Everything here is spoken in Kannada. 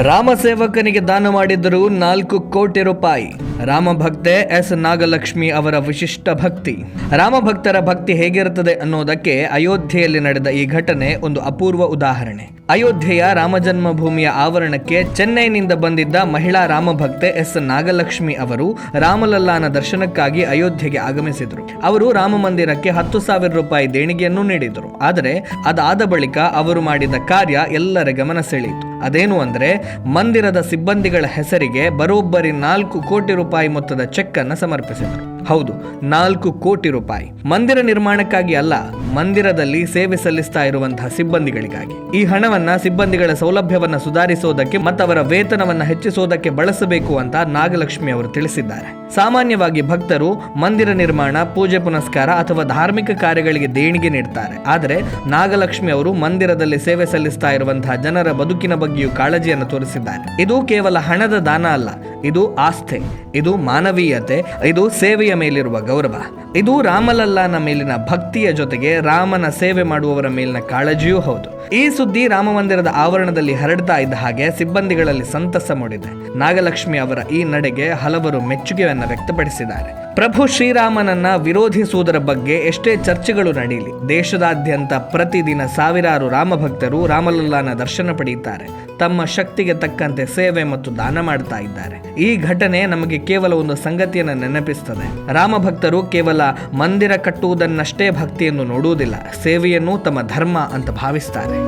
ರಾಮಸೇವಕನಿಗೆ ದಾನ ಮಾಡಿದ್ದರು 4 ಕೋಟಿ ರೂಪಾಯಿ. ರಾಮಭಕ್ತೆ ಎಸ್ ನಾಗಲಕ್ಷ್ಮಿ ಅವರ ವಿಶಿಷ್ಟ ಭಕ್ತಿ. ರಾಮಭಕ್ತರ ಭಕ್ತಿ ಹೇಗಿರುತ್ತದೆ ಅನ್ನೋದಕ್ಕೆ ಅಯೋಧ್ಯೆಯಲ್ಲಿ ನಡೆದ ಈ ಘಟನೆ ಒಂದು ಅಪೂರ್ವ ಉದಾಹರಣೆ. ಅಯೋಧ್ಯೆಯ ರಾಮಜನ್ಮಭೂಮಿಯ ಆವರಣಕ್ಕೆ ಚೆನ್ನೈನಿಂದ ಬಂದಿದ್ದ ಮಹಿಳಾ ರಾಮಭಕ್ತೆ ಎಸ್ ನಾಗಲಕ್ಷ್ಮಿ ಅವರು ರಾಮಲಲ್ಲಾನ ದರ್ಶನಕ್ಕಾಗಿ ಅಯೋಧ್ಯೆಗೆ ಆಗಮಿಸಿದರು. ಅವರು ರಾಮ ಮಂದಿರಕ್ಕೆ 10,000 ರೂಪಾಯಿ ದೇಣಿಗೆಯನ್ನು ನೀಡಿದರು. ಆದರೆ ಅದಾದ ಬಳಿಕ ಅವರು ಮಾಡಿದ ಕಾರ್ಯ ಎಲ್ಲರ ಗಮನ ಸೆಳೆಯಿತು. ಅದೇನು ಅಂದ್ರೆ, ಮಂದಿರದ ಸಿಬ್ಬಂದಿಗಳ ಹೆಸರಿಗೆ ಬರೋಬ್ಬರಿ 4 ಕೋಟಿ ರೂಪಾಯಿ ಮೊತ್ತದ ಚೆಕ್ ಅನ್ನು ಸಮರ್ಪಿಸಿದರು. ಹೌದು, 4 ಕೋಟಿ ರೂಪಾಯಿ. ಮಂದಿರ ನಿರ್ಮಾಣಕ್ಕಾಗಿ ಅಲ್ಲ, ಮಂದಿರದಲ್ಲಿ ಸೇವೆ ಸಲ್ಲಿಸ್ತಾ ಇರುವಂತಹ ಸಿಬ್ಬಂದಿಗಳಿಗಾಗಿ. ಈ ಹಣವನ್ನ ಸಿಬ್ಬಂದಿಗಳ ಸೌಲಭ್ಯವನ್ನ ಸುಧಾರಿಸೋದಕ್ಕೆ ಮತ್ತು ಅವರ ವೇತನವನ್ನ ಹೆಚ್ಚಿಸೋದಕ್ಕೆ ಬಳಸಬೇಕು ಅಂತ ನಾಗಲಕ್ಷ್ಮಿ ಅವರು ತಿಳಿಸಿದ್ದಾರೆ. ಸಾಮಾನ್ಯವಾಗಿ ಭಕ್ತರು ಮಂದಿರ ನಿರ್ಮಾಣ, ಪೂಜೆ ಪುನಸ್ಕಾರ ಅಥವಾ ಧಾರ್ಮಿಕ ಕಾರ್ಯಗಳಿಗೆ ದೇಣಿಗೆ ನೀಡ್ತಾರೆ. ಆದರೆ ನಾಗಲಕ್ಷ್ಮಿ ಅವರು ಮಂದಿರದಲ್ಲಿ ಸೇವೆ ಸಲ್ಲಿಸ್ತಾ ಇರುವಂತಹ ಜನರ ಬದುಕಿನ ಬಗ್ಗೆಯೂ ಕಾಳಜಿಯನ್ನು ತೋರಿಸಿದ್ದಾರೆ. ಇದು ಕೇವಲ ಹಣದ ದಾನ ಅಲ್ಲ, ಇದು ಆಸ್ಥೆ, ಇದು ಮಾನವೀಯತೆ, ಇದು ಸೇವೆಯ ಮೇಲಿರುವ ಗೌರವ. ಇದು ರಾಮಲಲ್ಲಾನ ಮೇಲಿನ ಭಕ್ತಿಯ ಜೊತೆಗೆ ರಾಮನ ಸೇವೆ ಮಾಡುವವರ ಮೇಲಿನ ಕಾಳಜಿಯೂ ಹೌದು. ಈ ಸುದ್ದಿ ರಾಮ ಮಂದಿರದ ಆವರಣದಲ್ಲಿ ಹರಡ್ತಾ ಇದ್ದ ಹಾಗೆ ಸಿಬ್ಬಂದಿಗಳಲ್ಲಿ ಸಂತಸ ಮೂಡಿದೆ. ನಾಗಲಕ್ಷ್ಮಿ ಅವರ ಈ ನಡೆಗೆ ಹಲವರು ಮೆಚ್ಚುಗೆಯನ್ನು ವ್ಯಕ್ತಪಡಿಸಿದ್ದಾರೆ. ಪ್ರಭು ಶ್ರೀರಾಮನನ್ನ ವಿರೋಧಿಸುವುದರ ಬಗ್ಗೆ ಎಷ್ಟೇ ಚರ್ಚೆಗಳು ನಡೆಯಲಿ, ದೇಶದಾದ್ಯಂತ ಪ್ರತಿದಿನ ಸಾವಿರಾರು ರಾಮಭಕ್ತರು ರಾಮಲಲ್ಲಾನ ದರ್ಶನ ಪಡೆಯುತ್ತಾರೆ. ತಮ್ಮ ಶಕ್ತಿಗೆ ತಕ್ಕಂತೆ ಸೇವೆ ಮತ್ತು ದಾನ ಮಾಡ್ತಾ ಇದ್ದಾರೆ. ಈ ಘಟನೆ ನಮಗೆ ಕೇವಲ ಒಂದು ಸಂಗತಿಯನ್ನು ನೆನಪಿಸುತ್ತದೆ. ರಾಮಭಕ್ತರು ಕೇವಲ ಮಂದಿರ ಕಟ್ಟುವುದನ್ನಷ್ಟೇ ಭಕ್ತಿಯನ್ನು ನೋಡುವುದಿಲ್ಲ, ಸೇವೆಯನ್ನು ತಮ್ಮ ಧರ್ಮ ಅಂತ ಭಾವಿಸ್ತಾರೆ.